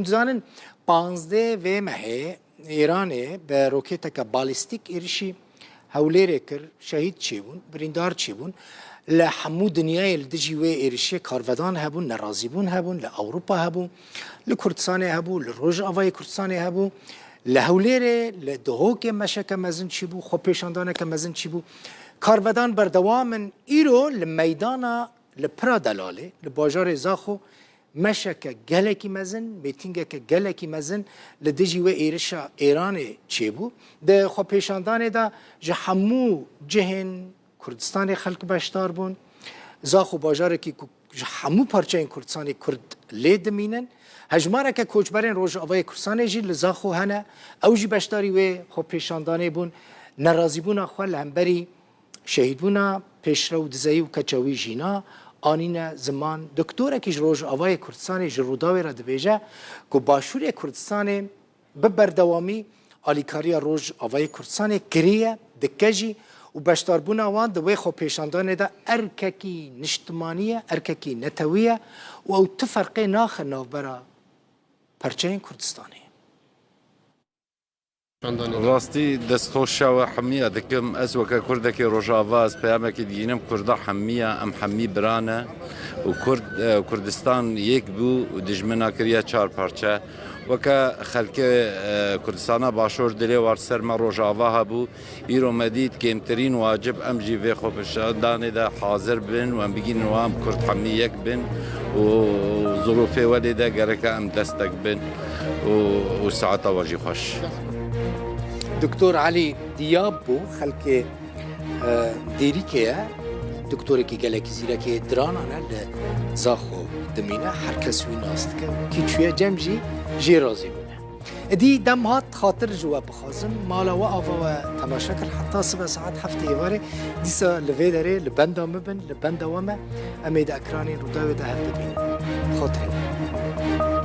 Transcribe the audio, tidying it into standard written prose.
زانن 15 و مه ایران به روکیتک بالستیک ایرشی هولیر کر شهید چی بون بریندار چی بون لحمو دنیای لدجی و ایرشی کارودان هبون نرازی بون هبون لأوروپا هبون لکردستان هبون لروج آوای کردستان هبون لهولیر لدهوک مشک مزن چی بو خو پیشاندانه که مزن چی بو کارودان بردوامن ایرو لمیدانا لپرا دلاله لباجار زاخو مشک گلکی مزن میتینگ که گلکی مزن لدجی و ایرشا ایران چی بو ده خو پیشاندانه دا جهمو جهن کردستان خلق بشتار بون زاخو باجار کی همو پارچه این کردستان کرد لید مینن هجماره که کوچبرین روز آوای کردستان جی لزاخو هنه اوجی بشتاری و خو پیشاندانه بون نرازی بون اخوال همبری شهید بونا پیشرو دزایی و کچاوی جینا آنین زمان دکتوره که روز آوای کردستان جروداوی را دبیجه که باشور کردستان ببردوامی آلیکاری روز آوای کردستان کریه دکجی و بشتار بونا وان دوی خو پیشاندانه دا ارککی نشتمانیه ارککی نتویه و او تفرقه ناخ نوبرا پرچه کردستانه راستی دستخوش و حمیه دکم از وکا کردکی روژاواز پیامکی دینم کرده حمیه ام حمی برانه و کردستان یک بو و دجمنا کریا چار پارچه وکا خلک کردستان باشور دلی وارسر ما روژاوا هبو ایرو مدید کمترین واجب ام جیوه خوبشاندانه دا حاضر بن و ام بگین وام کرد حمی یک بن و ظروفه ولی دا گرکه ام دستک بن و ساعتا واجی خوش دكتور علي دياب بو خلك ديريكيا دكتور كي قالك زيرك دران انا زاخو دمينا حركس وي ناستك كي شويه جمجي جي رازي بنا دي دم هات خاطر جوا بخازم مالا وقفا تماشاكل حتى 7 ساعات حفتي ايواري ديسا لفيدري لبندا مبن لبندا وما اميد اكراني روداوي ده هبين خاطري